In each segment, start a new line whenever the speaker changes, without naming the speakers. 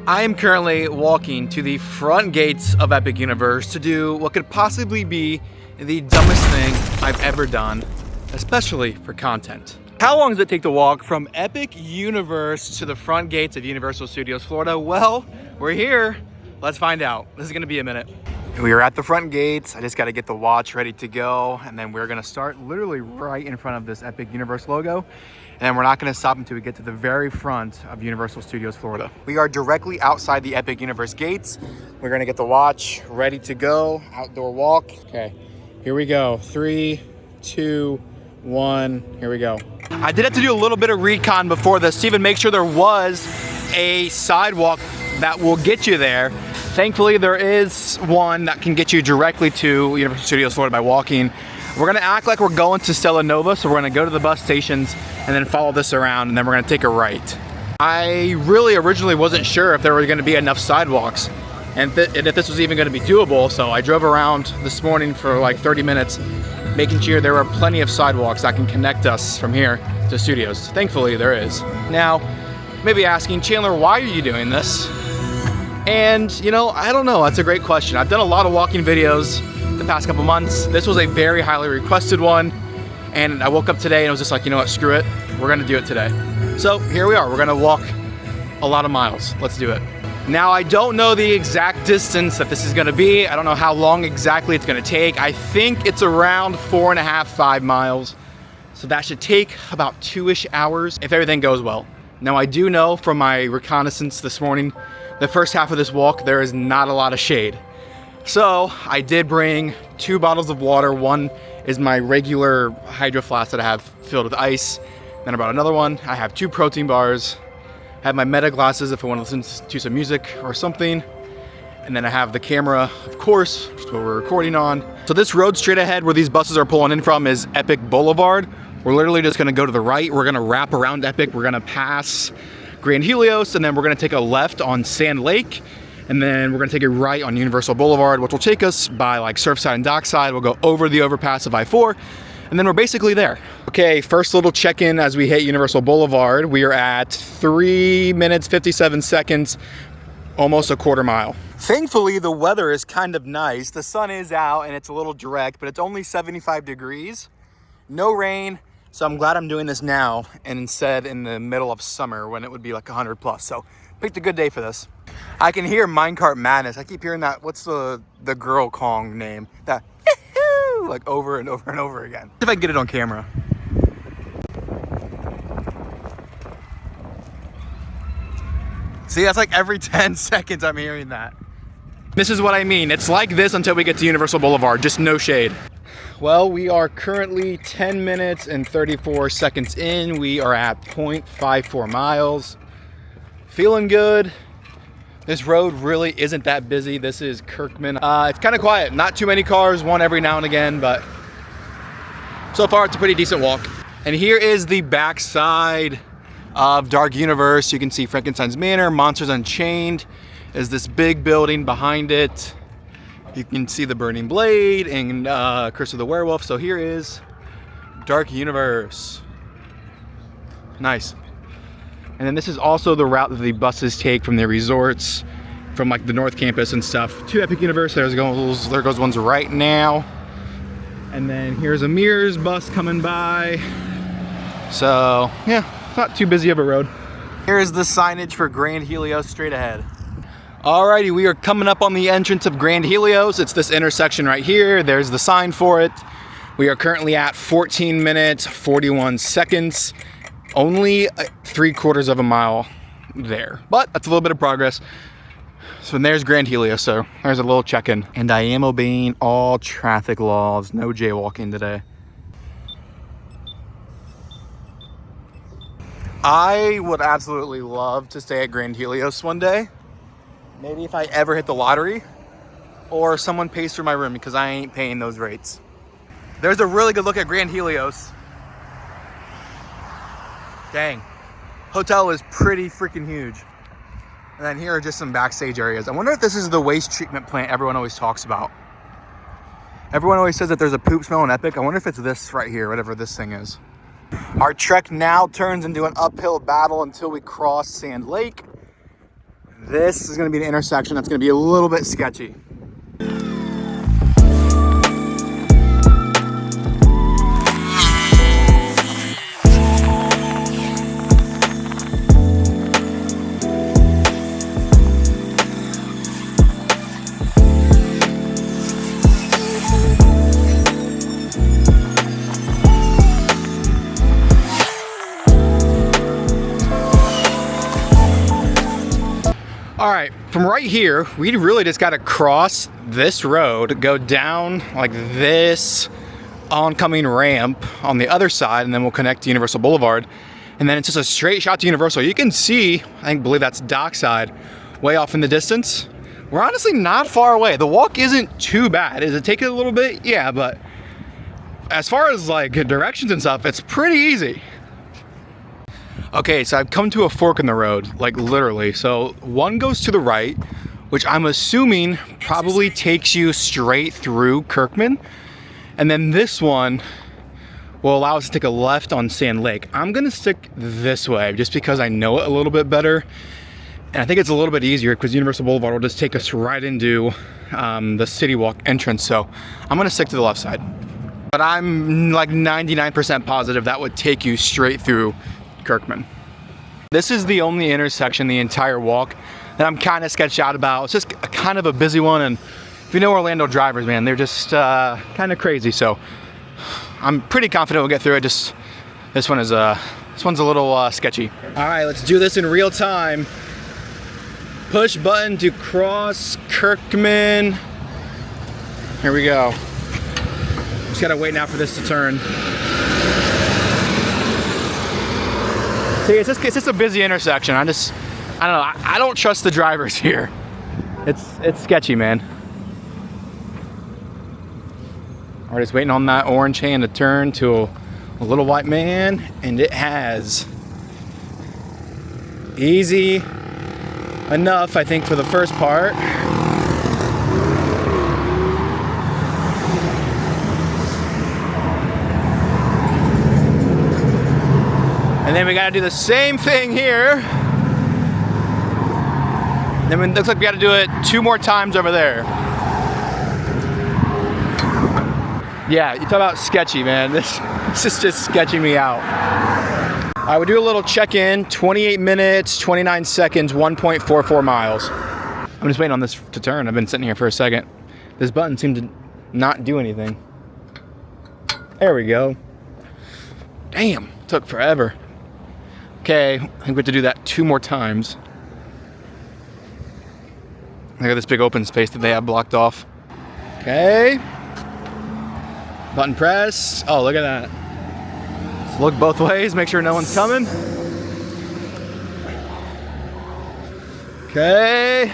I am currently walking to the front gates of Epic Universe to do what could possibly be the dumbest thing I've ever done, especially for content. How long does it take to walk from Epic Universe to the front gates of Universal Studios Florida? Well, we're here. Let's find out. This is gonna be a minute. We are at the front gates. I just gotta get the watch ready to go, and then we're gonna start literally right in front of this Epic Universe logo. And we're not gonna stop until we get to the very front of Universal Studios Florida. We are directly outside the Epic Universe gates. We're gonna get the watch ready to go, outdoor walk. Okay, here we go. 3, 2, 1, here we go. I did have to do a little bit of recon before this to even make sure there was a sidewalk that will get you there. Thankfully, there is one that can get you directly to Universal Studios Florida by walking. We're gonna act like we're going to Stella Nova, so we're gonna go to the bus stations and then follow this around, and then we're gonna take a right. I really originally wasn't sure if there were gonna be enough sidewalks and if this was even gonna be doable, so I drove around this morning for like 30 minutes, making sure there are plenty of sidewalks that can connect us from here to studios. Thankfully, there is. Now, maybe asking, Chandler, why are you doing this? And, you know, I don't know, that's a great question. I've done a lot of walking videos the past couple months. This was a very highly requested one, and I woke up today and I was just like, you know what, screw it, we're gonna do it today. So here we are, we're gonna walk a lot of miles. Let's do it. Now, I don't know the exact distance that this is gonna be. I don't know how long exactly it's gonna take. I think it's around 4.5, 5 miles. So that should take about 2-ish hours if everything goes well. Now, I do know from my reconnaissance this morning, the first half of this walk, there is not a lot of shade. So I did bring 2 bottles of water. One is my regular hydro flask that I have filled with ice. Then I brought another one. I have 2 protein bars. I have my meta glasses if I want to listen to some music or something. And then I have the camera, of course, which is what we're recording on. So this road straight ahead where these buses are pulling in from is Epic Boulevard. We're literally just gonna go to the right. We're gonna wrap around Epic. We're gonna pass Grand Helios, and then we're gonna take a left on Sand Lake. And then we're gonna take a right on Universal Boulevard, which will take us by like Surfside and Dockside. We'll go over the overpass of I-4, and then we're basically there. Okay, first little check-in as we hit Universal Boulevard. We are at 3 minutes, 57 seconds, almost a quarter mile. Thankfully, the weather is kind of nice. The sun is out and it's a little direct, but it's only 75 degrees. No rain, so I'm glad I'm doing this now and instead in the middle of summer when it would be like 100 plus. So picked a good day for this. I can hear Minecart Madness. I keep hearing that, what's the girl Kong name? That like over and over and over again. If I can get it on camera. See, that's like every 10 seconds I'm hearing that. This is what I mean. It's like this until we get to Universal Boulevard, just no shade. Well, we are currently 10 minutes and 34 seconds in. We are at 0.54 miles. Feeling good. This road really isn't that busy. This is Kirkman. It's kind of quiet. Not too many cars, one every now and again, but so far it's a pretty decent walk. And here is the backside of Dark Universe. You can see Frankenstein's Manor, Monsters Unchained is this big building behind it. You can see the Burning Blade and Curse of the Werewolf. So here is Dark Universe. Nice. And then this is also the route that the buses take from their resorts, from like the North Campus and stuff, to Epic Universe. There goes ones right now. And then here's a Mirrors bus coming by. So yeah, it's not too busy of a road. Here's the signage for Grand Helios straight ahead. Alrighty, we are coming up on the entrance of Grand Helios. It's this intersection right here. There's the sign for it. We are currently at 14 minutes, 41 seconds. Only 3/4 of a mile there, but that's a little bit of progress. So there's Grand Helios, so there's a little check-in. And I am obeying all traffic laws, no jaywalking today. I would absolutely love to stay at Grand Helios one day. Maybe if I ever hit the lottery or someone pays for my room, because I ain't paying those rates. There's a really good look at Grand Helios. Dang. Hotel is pretty freaking huge. And then here are just some backstage areas. I wonder if this is the waste treatment plant everyone always talks about. Everyone always says that there's a poop smell in Epic. I wonder if it's this right here, whatever this thing is. Our trek now turns into an uphill battle until we cross Sand Lake. This is gonna be an intersection that's gonna be a little bit sketchy. All right, from right here, we really just gotta cross this road, go down like this oncoming ramp on the other side, and then we'll connect to Universal Boulevard. And then it's just a straight shot to Universal. You can see, I believe that's Dockside, way off in the distance. We're honestly not far away. The walk isn't too bad. Does it take it a little bit? Yeah, but as far as like directions and stuff, it's pretty easy. Okay, so I've come to a fork in the road, like literally. So one goes to the right, which I'm assuming probably takes you straight through Kirkman. And then this one will allow us to take a left on Sand Lake. I'm gonna stick this way just because I know it a little bit better. And I think it's a little bit easier because Universal Boulevard will just take us right into the City Walk entrance. So I'm gonna stick to the left side. But I'm like 99% positive that would take you straight through Kirkman. This is the only intersection the entire walk that I'm kind of sketched out about. It's just kind of a busy one, and if you know Orlando drivers, man, they're just kind of crazy. So I'm pretty confident we'll get through it. Just this one's a little sketchy. All right, let's do this in real time. Push button to cross Kirkman. Here we go. Just gotta wait now for this to turn. See, it's just a busy intersection. I don't know. I don't trust the drivers here. It's sketchy, man. We're just waiting on that orange hand to turn to a little white man, and it has. Easy enough, I think, for the first part. And then we gotta do the same thing here. Then it looks like we gotta do it 2 more times over there. Yeah, you talk about sketchy, man. This is just sketching me out. I would do a little check-in, 28 minutes, 29 seconds, 1.44 miles. I'm just waiting on this to turn. I've been sitting here for a second. This button seemed to not do anything. There we go. Damn, took forever. Okay, I think we have to do that 2 more times. Look at this big open space that they have blocked off. Okay. Button press. Oh, look at that. Let's look both ways, make sure no one's coming. Okay.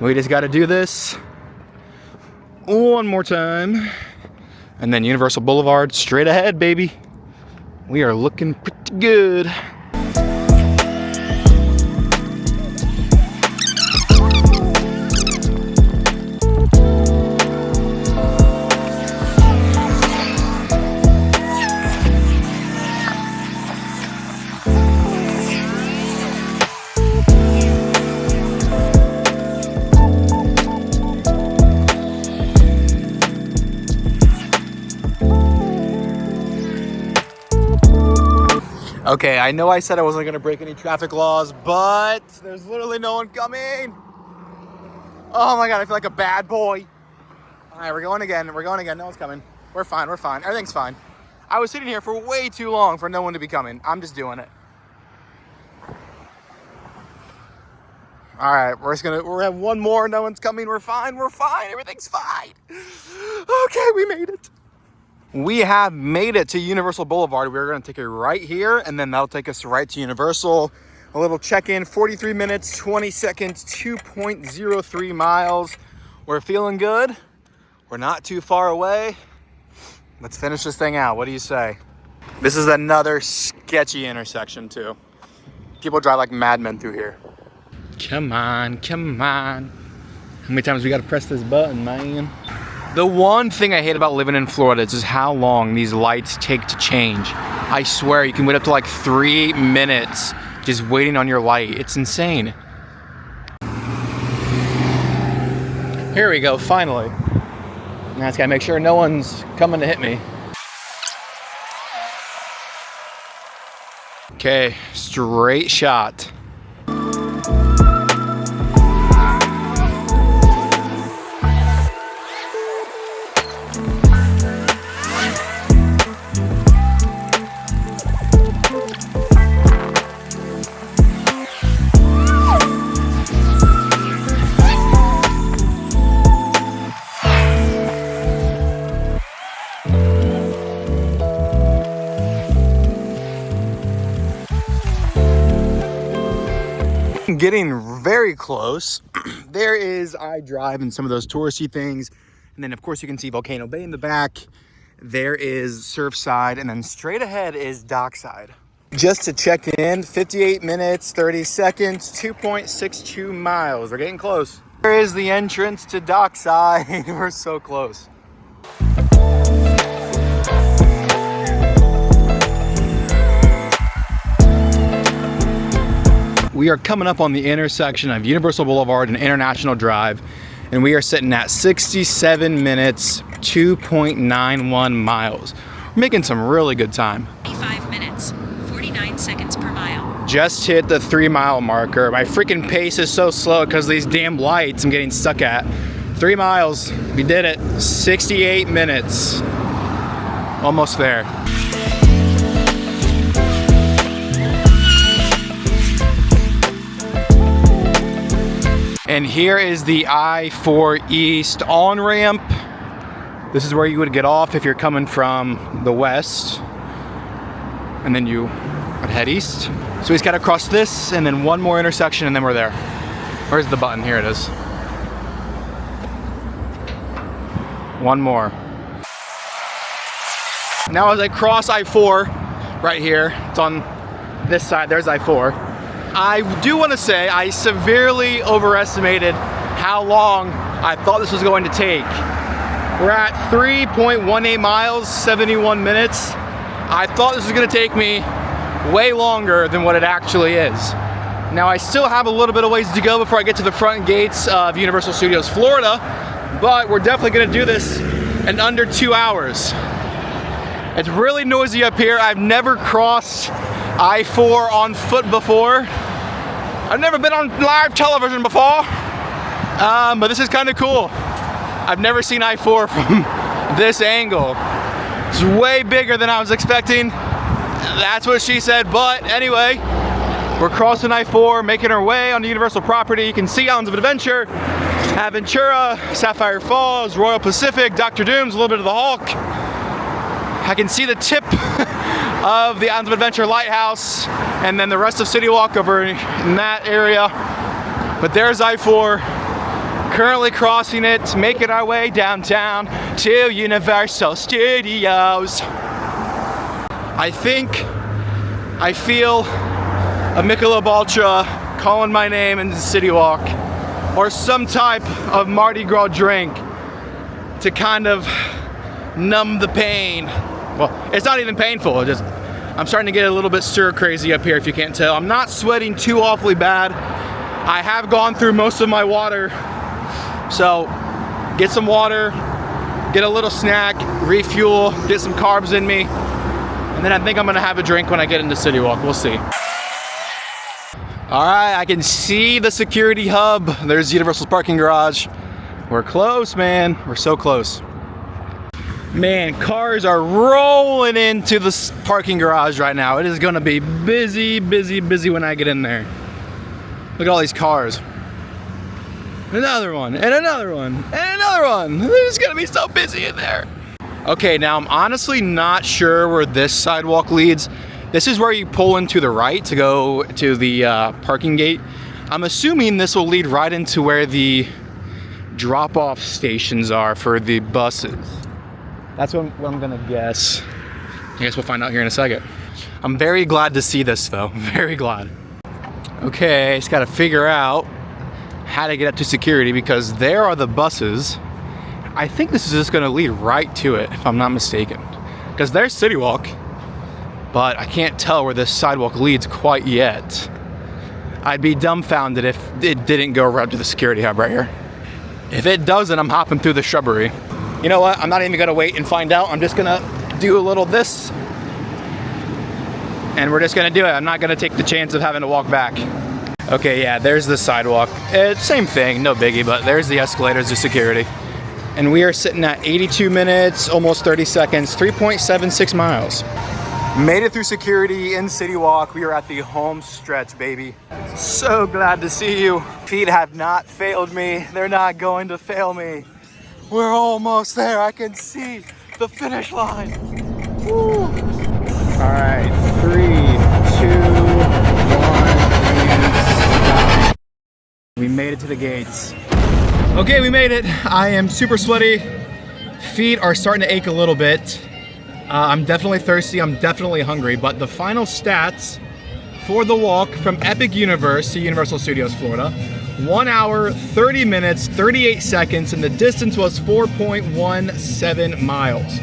We just gotta do this 1 more time. And then Universal Boulevard straight ahead, baby. We are looking pretty good. Okay, I know I said I wasn't gonna break any traffic laws, but there's literally no one coming. Oh my God, I feel like a bad boy. All right, we're going again. No one's coming. We're fine. Everything's fine. I was sitting here for way too long for no one to be coming. I'm just doing it. All right, we're gonna have 1 more. No one's coming. We're fine. Everything's fine. Okay, we made it. We have made it to Universal Boulevard. We're gonna take it right here, and then that'll take us right to Universal. A little check-in, 43 minutes, 20 seconds, 2.03 miles. We're feeling good. We're not too far away. Let's finish this thing out. What do you say? This is another sketchy intersection too. People drive like madmen through here. Come on. How many times we gotta press this button, man? The one thing I hate about living in Florida is just how long these lights take to change. I swear, you can wait up to like 3 minutes just waiting on your light. It's insane. Here we go, finally. Now I just gotta make sure no one's coming to hit me. Okay, straight shot. Getting very close. There is iDrive and some of those touristy things, and then of course you can see Volcano Bay in the back. There is Surfside, and then straight ahead is Dockside. Just to check in, 58 minutes 30 seconds, 2.62 miles. We're getting close. There is the entrance to Dockside. We're so close. We are coming up on the intersection of Universal Boulevard and International Drive, and we are sitting at 67 minutes, 2.91 miles. We're making some really good time.
25 minutes, 49 seconds per mile.
Just hit the 3-mile marker. My freaking pace is so slow because of these damn lights I'm getting stuck at. 3 miles, we did it. 68 minutes. Almost there. And here is the I-4 East on-ramp. This is where you would get off if you're coming from the west. And then you would head east. So we just gotta cross this and then one more intersection and then we're there. Where's the button? Here it is. One more. Now as I cross I-4 right here, it's on this side, there's I-4. I do want to say I severely overestimated how long I thought this was going to take. We're at 3.18 miles, 71 minutes. I thought this was going to take me way longer than what it actually is. Now I still have a little bit of ways to go before I get to the front gates of Universal Studios Florida, but we're definitely going to do this in under 2 hours. It's really noisy up here. I've never crossed I-4 on foot before. I've never been on live television before, but this is kind of cool. I've never seen I-4 from this angle. It's way bigger than I was expecting. That's what she said, but anyway, we're crossing I-4, making our way on the Universal property. You can see Islands of Adventure, Aventura, Sapphire Falls, Royal Pacific, Dr. Doom's, a little bit of the Hulk. I can see the tip of the Islands of Adventure Lighthouse, and then the rest of City Walk over in that area. But there's I-4, currently crossing it, making our way downtown to Universal Studios. I think I feel a Michelob Ultra calling my name in the City Walk, or some type of Mardi Gras drink to kind of numb the pain. Well, it's not even painful, I'm starting to get a little bit stir crazy up here if you can't tell. I'm not sweating too awfully bad. I have gone through most of my water. So get some water, get a little snack, refuel, get some carbs in me. And then I think I'm gonna have a drink when I get into City Walk, we'll see. All right, I can see the security hub. There's Universal's parking garage. We're close, man, we're so close. Man, cars are rolling into the parking garage right now. It is gonna be busy, busy, busy when I get in there. Look at all these cars. Another one, and another one, and another one. It's gonna be so busy in there. Okay, now I'm honestly not sure where this sidewalk leads. This is where you pull into the right to go to the parking gate. I'm assuming this will lead right into where the drop-off stations are for the buses. That's what I'm gonna guess. I guess we'll find out here in a second. I'm very glad to see this though, very glad. Okay, just gotta figure out how to get up to security because there are the buses. I think this is just gonna lead right to it if I'm not mistaken. Because there's City Walk, but I can't tell where this sidewalk leads quite yet. I'd be dumbfounded if it didn't go right to the security hub right here. If it doesn't, I'm hopping through the shrubbery. You know what? I'm not even gonna wait and find out. I'm just gonna do a little this. And we're just gonna do it. I'm not gonna take the chance of having to walk back. Okay, yeah, there's the sidewalk. It's same thing, no biggie, but there's the escalators to security. And we are sitting at 82 minutes, almost 30 seconds, 3.76 miles. Made it through security in City Walk. We are at the home stretch, baby. So glad to see you. Feet have not failed me. They're not going to fail me. We're almost there. I can see the finish line. Woo. All right, 3, 2, 1, and stop. We made it to the gates. Okay, we made it. I am super sweaty. Feet are starting to ache a little bit. I'm definitely thirsty, I'm definitely hungry, but the final stats for the walk from Epic Universe to Universal Studios Florida, 1 hour, 30 minutes, 38 seconds, and the distance was 4.17 miles.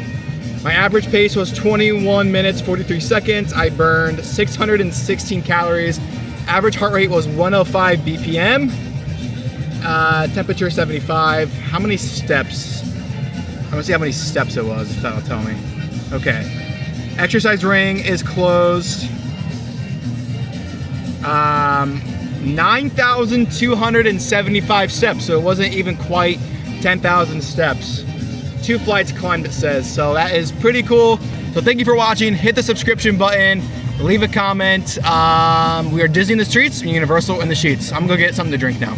My average pace was 21 minutes, 43 seconds. I burned 616 calories. Average heart rate was 105 BPM. Temperature 75. How many steps? I'm gonna see how many steps it was, if that'll tell me. Okay. Exercise ring is closed. 9,275 steps, so it wasn't even quite 10,000 steps. 2 flights climbed, it says, so that is pretty cool. So thank you for watching. Hit the subscription button, leave a comment. We are Disney in the streets, Universal in the sheets. I'm gonna go get something to drink now.